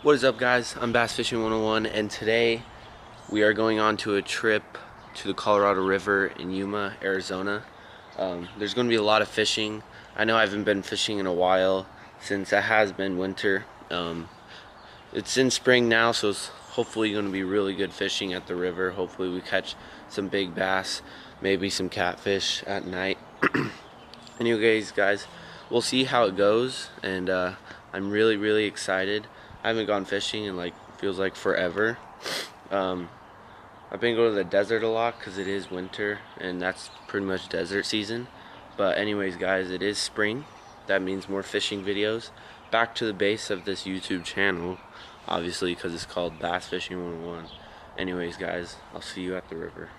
What is up, guys? I'm Bass Fishing 101, and today we are going on to a trip to the Colorado River in Yuma, Arizona. There's going to be a lot of fishing. I know I haven't been fishing in a while since it has been winter. It's in spring now, so it's hopefully going to be really good fishing at the river. Hopefully we catch some big bass, maybe some catfish at night. Anyways, guys, we'll see how it goes, and I'm really excited. I haven't gone fishing in feels like forever. I've been going to the desert a lot because it is winter and that's pretty much desert season. But anyways, guys, it is spring. That means more fishing videos. Back to the base of this YouTube channel, obviously, because it's called Bass Fishing 101. Anyways, guys, I'll see you at the river.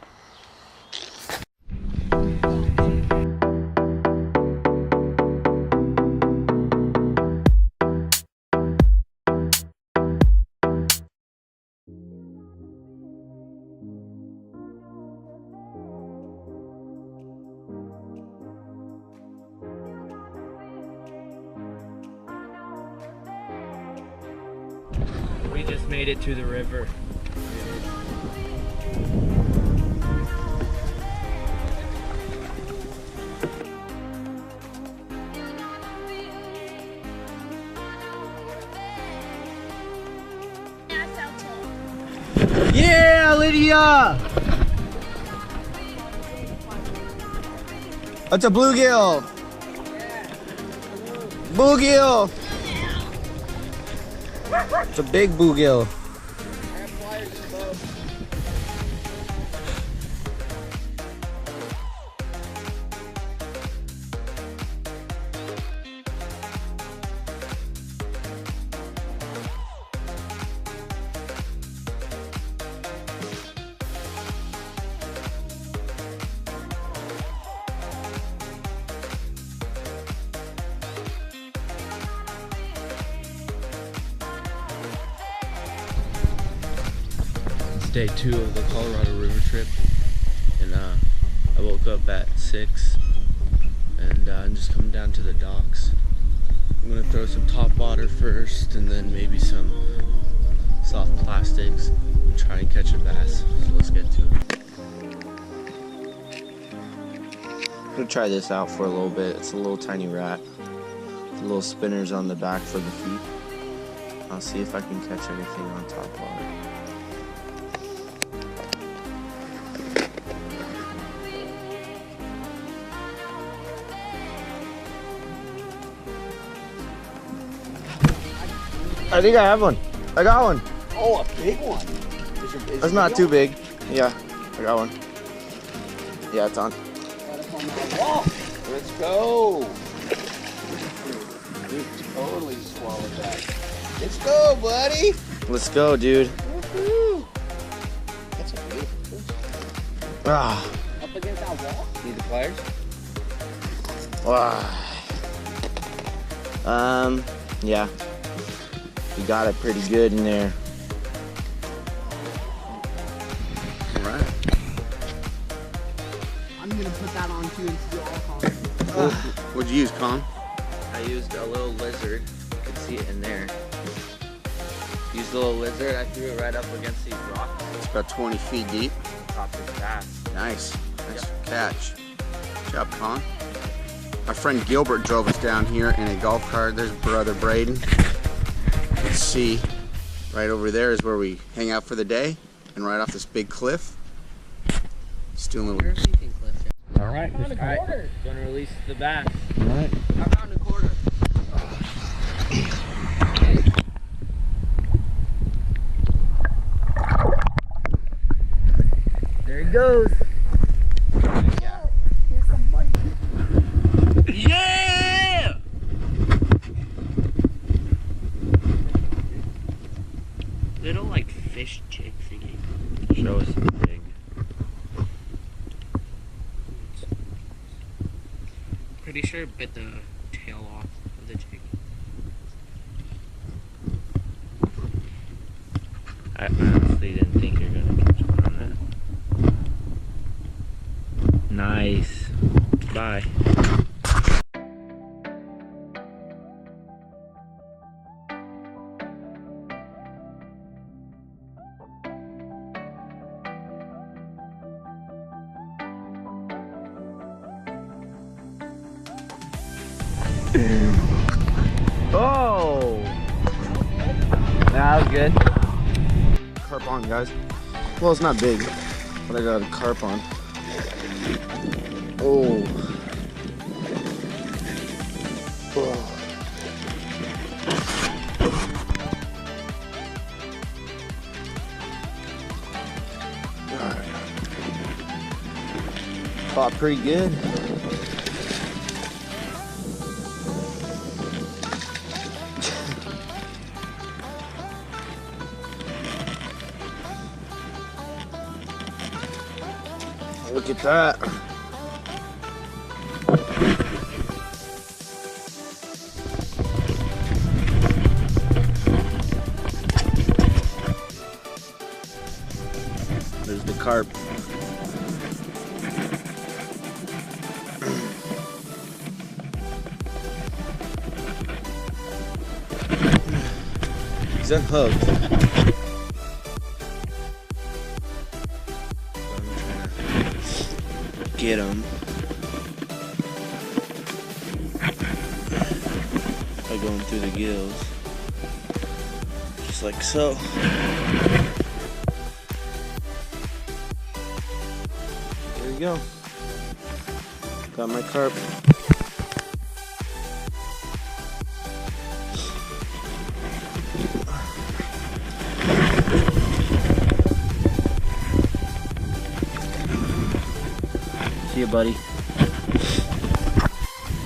We just made it to the river. Yeah, Lydia! That's a bluegill. Bluegill. It's a big bluegill. Day 2 of the Colorado River trip, and I woke up at 6 and I'm just coming down to the docks. I'm gonna throw some top water first and then maybe some soft plastics and try and catch a bass. So let's get to it. I'm gonna try this out for a little bit. It's a little tiny rat. The little spinners on the back for the feet. I'll see if I can catch anything on top water. I think I have one. I got one. Oh, a big one. That's not too big. Yeah, I got one. Yeah, it's on. Let's go. Dude, totally swallowed that. Let's go, buddy. Let's go, dude. Woohoo. That's a beautiful fish. Ah. Up against that wall. Need the pliers? Wow. Yeah. You got it pretty good in there. Alright. I'm gonna put that on too and steal all Con. What'd you use, Con? I used a little lizard. You can see it in there. Used a little lizard. I threw it right up against these rocks. It's about 20 feet deep. Caught this bass. Nice catch. Good job, Con. Our friend Gilbert drove us down here in a golf cart. There's brother Braden. Let's see, right over there is where we hang out for the day, and right off this big cliff. Just doing a little. All right, gonna release the bass. All right. I found a quarter. There he goes. Yeah. Here's some money. Yeah! Little fish chick thingy. Show us the big. Pretty sure it bit the tail off of the jig. I honestly didn't think you were gonna catch one on that. Nice. Bye. Oh! That was good. Carp on, guys. Well, it's not big, but I got a carp on. Oh. Oh. Caught pretty good. Look at that. There's the carp. He's unhooked. Get him by going through the gills, just like so. There we go. Got my carp. See you, buddy.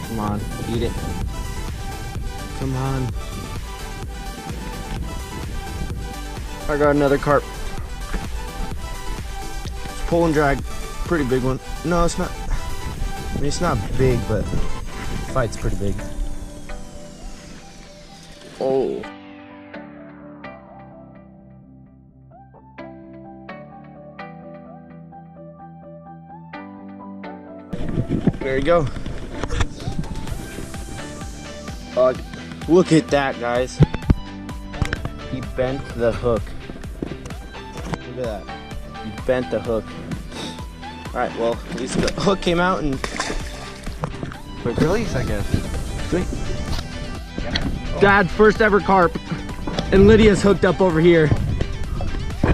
Come on, eat it. Come on. I got another carp. It's pull and drag. Pretty big one. No, it's not. I mean, it's not big, but the fight's pretty big. Oh. There you go. Look at that, guys. He bent the hook. Look at that. He bent the hook. Alright, well, at least the hook came out and quick release, I guess. Sweet. Dad's first ever carp. And Lydia's hooked up over here.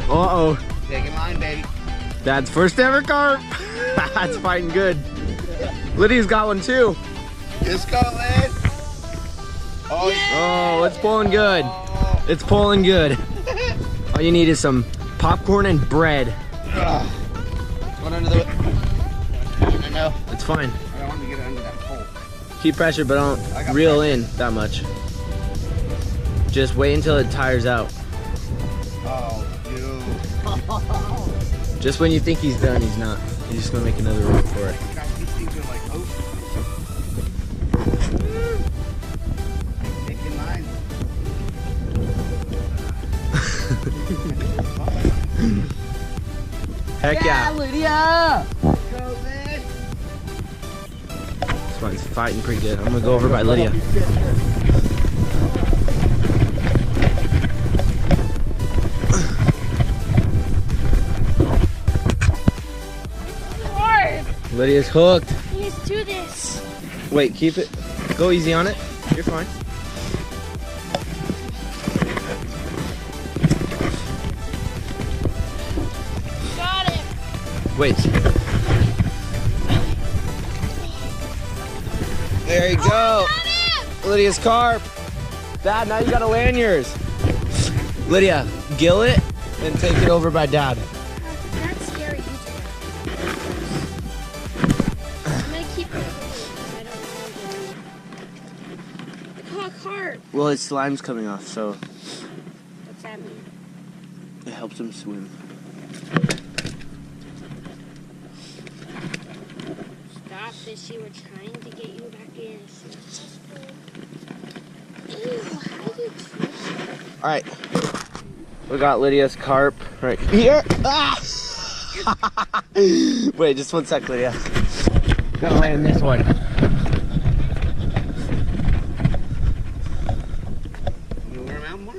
Uh-oh. Take it line, baby. Dad's first ever carp. That's fighting good. Lydia's got one too. Just go, Lid. Oh, yeah. Oh, it's pulling good. It's pulling good. All you need is some popcorn and bread. One under the... No. It's fine. I don't want to get it under that pole. Keep pressure, but don't reel in that much. Just wait until it tires out. Oh, dude. Just when you think he's done, he's not. He's just gonna make another run for it. Gosh, these things are like, oh. Take your line. Heck yeah. Lydia! Go, man. This one's fighting pretty good. I'm gonna go over by Lydia. Lydia's hooked. Let's do this. Wait, keep it. Go easy on it. You're fine. Got it. Wait. There you go. Lydia's carp. Dad, now you gotta land yours. Lydia, gill it and take it over by Dad. That's scary. I'm gonna keep it because I don't know. I caught a carp. Well, his slime's coming off, so What's that mean? it helps him swim. Stop fishy. We're trying to get you back in. Ew, how do you fish? All right. We got Lydia's carp right here. Ah! Wait, just 1 sec, Lydia. Gotta land this one. You wear him out more?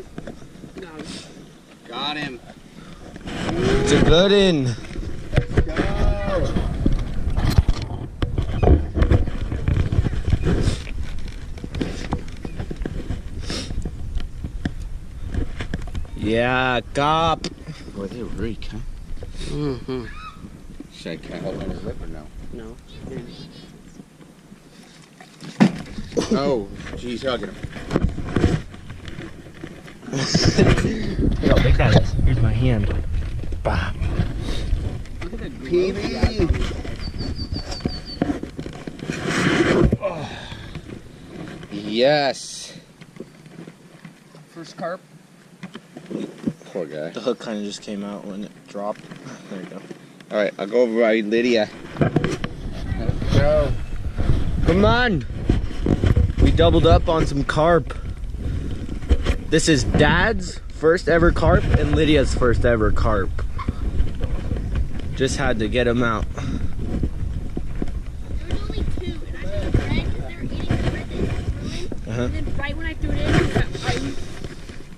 Got him. It's a good one. Go. Yeah, cop. Boy, they reek, huh? Mm-hmm. Can I hold on his lip or no? No. Oh, geez, here, I'll get him. Look how big that is. Here's my hand. Bah. PB! Yes! First carp. Poor guy. The hook kind of just came out when it dropped. There you go. Alright, I'll go over by Lydia. Let's go. Come on. We doubled up on some carp. This is Dad's first ever carp and Lydia's first ever carp. Just had to get them out. There was only two, and I threw the bread because they were eating the bread that you threw in. And then right when I threw it in, it got right.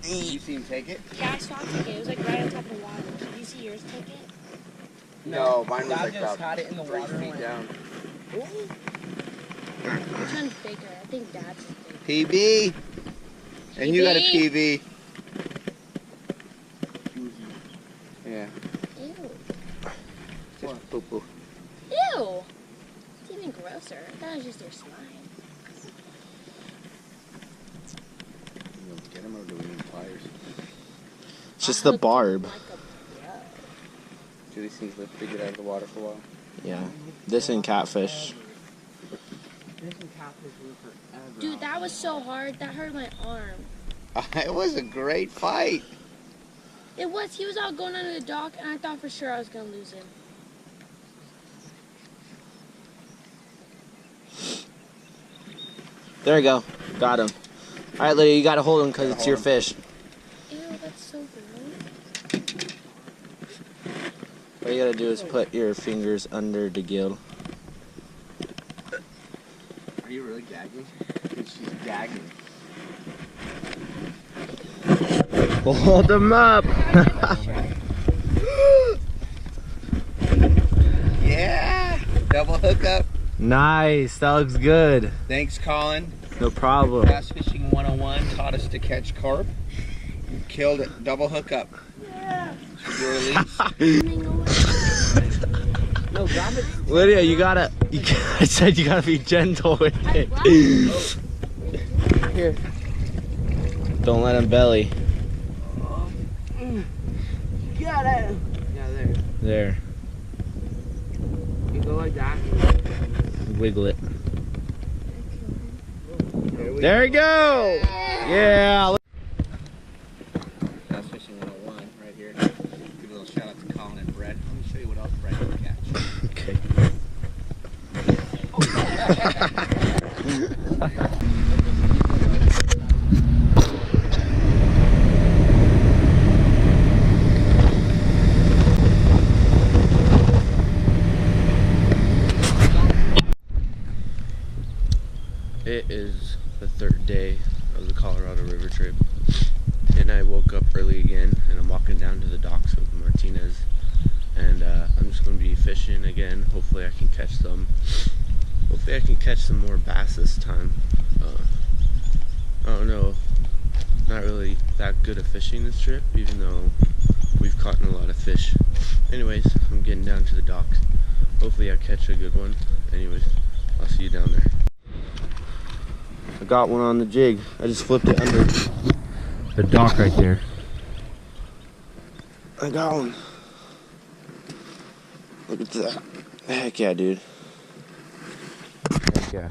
You see him take it? Yeah, I saw it take it. It was like right on top of the water. Did you see yours take it? No, mine was Dad like just about had it in the 3 water feet and down. Which one's bigger? I think Dad's is bigger. PB! And you got a PB. PB. Yeah. Ew. Just poo poo. Ew. It's even grosser. I thought it was just their slime. You want to get him or do we need pliers? It's just the barb. Like a bro. Do these things live to get out of the water for a while? Yeah. This and catfish. Dude, that was so hard. That hurt my arm. It was a great fight. It was. He was all going under the dock, and I thought for sure I was going to lose him. There you go. Got him. All right, Lydia, you got to hold him because it's your fish. Ew, that's so gross. What you got to do is put your fingers under the gill. Are you really gagging? She's gagging. Hold him up. Yeah! Double hookup. Nice. That looks good. Thanks, Colin. No problem. Bass Fishing 101 taught us to catch carp. You killed it. Double hookup. Yeah. Should you release? No, grab it. Lydia, you gotta. I said you gotta be gentle with it. Here. Don't let him belly. Got it. Yeah, there. There. You go like that. Wiggle it. There you go. Yeah. Bass Fishing 101 right here. Give a little shout out to Colin and Brett. Let me show you what else Brett can catch. Okay. It is the third day of the Colorado River trip, and I woke up early again, and I'm walking down to the docks with Martinez, and I'm just going to be fishing again. Hopefully I can catch some. Hopefully I can catch some more bass this time. I don't know, not really that good at fishing this trip, even though we've caught a lot of fish. Anyways, I'm getting down to the docks. Hopefully I catch a good one. Anyways, I'll see you down there. I got one on the jig. I just flipped it under the dock right there. I got one. Look at that. Heck yeah, dude. Heck yeah.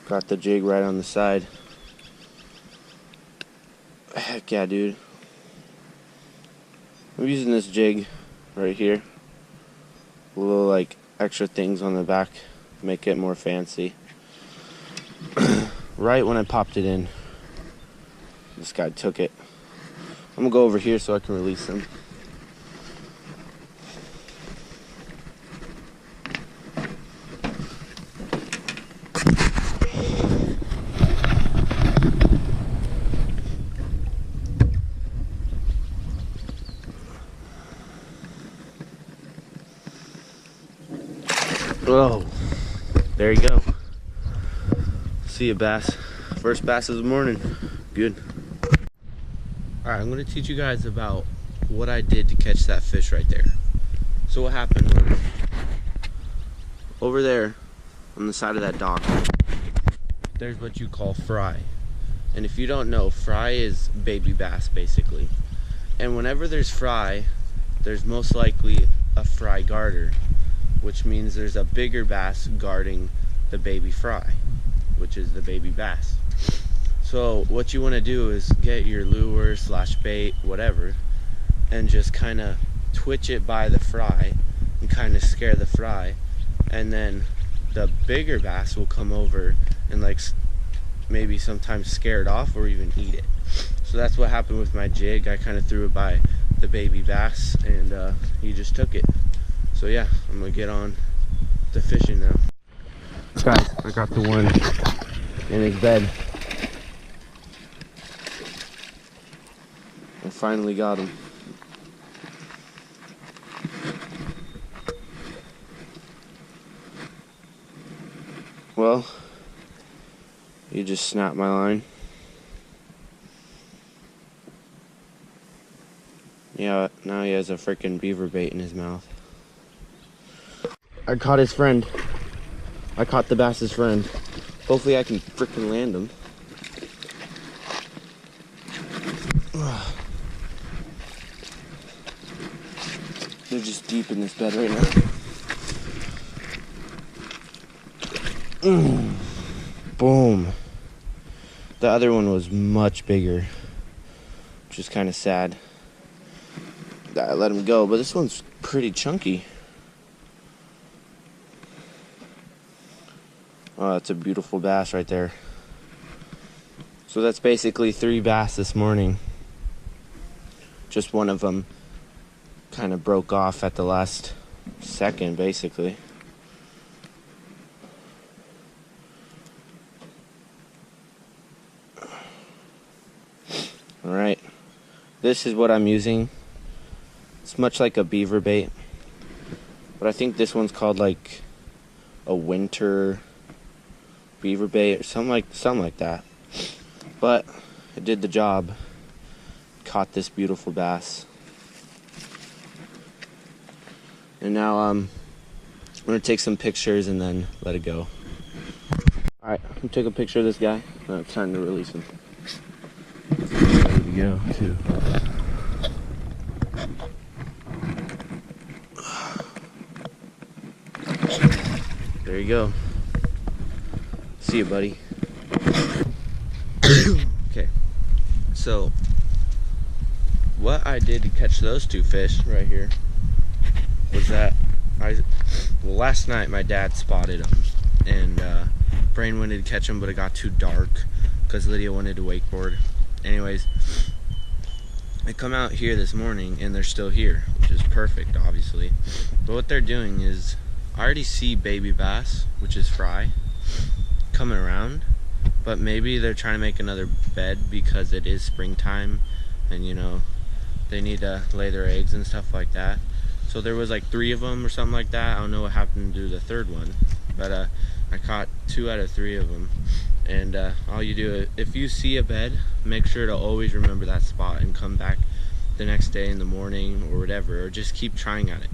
Got the jig right on the side. Heck yeah, dude. I'm using this jig right here. A little like extra things on the back, make it more fancy. Right when I popped it in, this guy took it. I'm gonna go over here so I can release him. Oh, there you go. See you, bass. First bass of the morning. Good. Alright, I'm gonna teach you guys about what I did to catch that fish right there. So what happened was, over there on the side of that dock, there's what you call fry. And if you don't know, fry is baby bass basically. And whenever there's fry, there's most likely a fry garter, which means there's a bigger bass guarding the baby fry, which is the baby bass. So what you want to do is get your lure slash bait, whatever, and just kind of twitch it by the fry and kind of scare the fry, and then the bigger bass will come over and like maybe sometimes scare it off or even eat it. So that's what happened with my jig. I kind of threw it by the baby bass and he just took it. So yeah, I'm gonna get on to fishing now. Guys, I got the one in his bed. I finally got him. Well, you just snapped my line. Yeah, now he has a freaking beaver bait in his mouth. I caught his friend. I caught the bass's friend. Hopefully I can freaking land him. They're just deep in this bed right now. Boom. The other one was much bigger, which is kind of sad that I let him go, but this one's pretty chunky. Oh, that's a beautiful bass right there. So that's basically 3 bass this morning. Just one of them kind of broke off at the last second, basically. Alright, this is what I'm using. It's much like a beaver bait, but I think this one's called like a winter beaver bait or something like that. But it did the job. Caught this beautiful bass. And now I'm gonna take some pictures and then let it go. Alright, I'm gonna take a picture of this guy. Now it's time to release him. Ready to go too. There you go. See you, buddy. Okay, so what I did to catch those 2 fish right here was that last night my dad spotted them, and Brain wanted to catch them, but it got too dark because Lydia wanted to wakeboard. Anyways, I come out here this morning and they're still here, which is perfect, obviously. But what they're doing is, I already see baby bass, which is fry, coming around, but maybe they're trying to make another bed because it is springtime and you know they need to lay their eggs and stuff like that. So there was like 3 of them or something like that. I don't know what happened to the 3rd one, but I caught 2 out of 3 of them. And all you do, if you see a bed, make sure to always remember that spot and come back the next day in the morning or whatever, or just keep trying at it.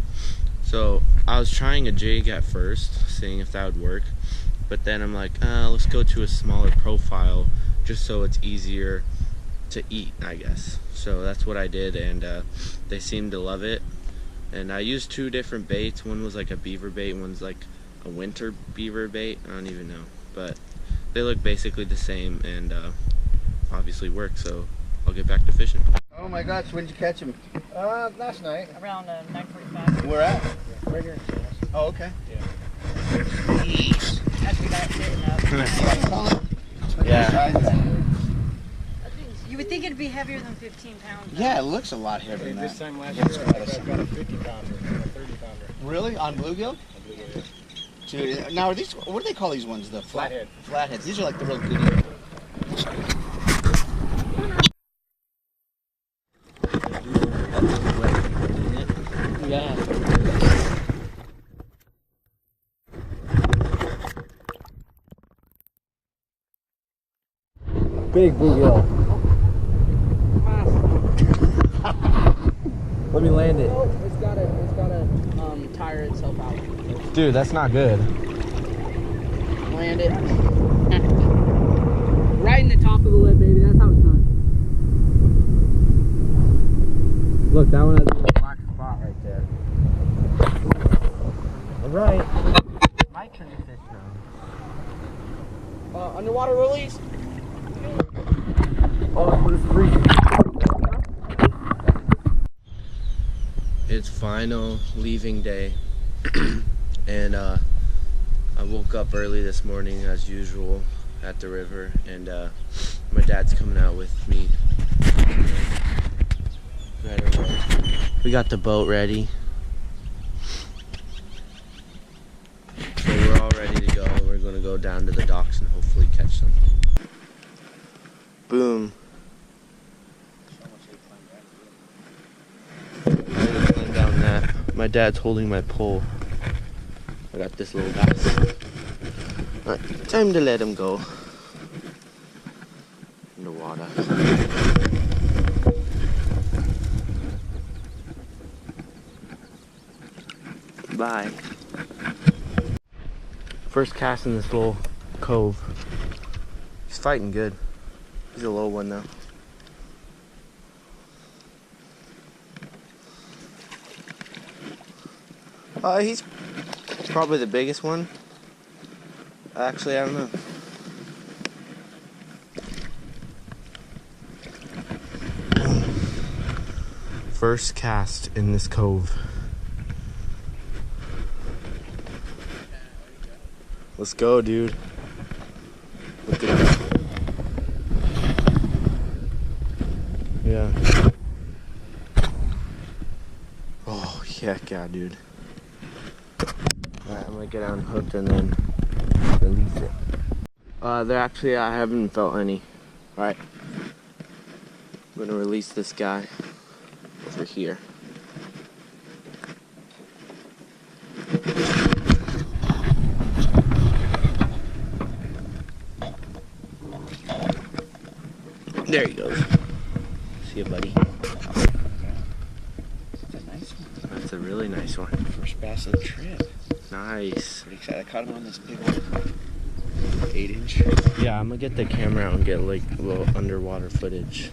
So I was trying a jig at first, seeing if that would work, but then I'm like, let's go to a smaller profile just so it's easier to eat, I guess. So that's what I did, and they seemed to love it. And I used 2 different baits. One was like a beaver bait, one's like a winter beaver bait. I don't even know, but they look basically the same and obviously work. So I'll get back to fishing. Oh my gosh, when did you catch him? Last night. Around 9:45. Where at? Right here in Dallas. Oh, okay. That's we got sitting up. Yeah. You would think it'd be heavier than 15 pounds. Yeah, it looks a lot heavier than This that. time last year, I got a 50 pounder and a 30 pounder. Really? On bluegill? Dude, now are these, what do they call these ones? The Flathead. Flatheads. These are like the real good. Yeah. big bluegill. Let me land it. Oh, it's gotta tire itself out. Dude, that's not good. Land it. Right in the top of the lip, baby. That's how it's done. Look, that one has a little black spot right there. Alright. My turn to fish now. Underwater release. Oh, it's freezing. It's final leaving day. And I woke up early this morning as usual at the river, and my dad's coming out with me right away. We got the boat ready. So we're all ready to go. We're gonna go down to the docks and hopefully catch something. Boom. Down that. My dad's holding my pole. I got this little bass. Alright, time to let him go. In the water. Bye. First cast in this little cove. He's fighting good. He's a low one though. He's probably the biggest one. Actually, I don't know. First cast in this cove. Let's go, dude. Look at that. Yeah. Oh, heck yeah, dude. Alright, I'm gonna get unhooked and then release it. There actually, I haven't felt any. Alright. I'm gonna release this guy over here. There he goes. See you, buddy. That's a nice one. That's a really nice one. First bass of the trip. Nice. Pretty excited. I caught him on this big one. 8-inch. Yeah, I'm gonna get the camera out and get like a little underwater footage.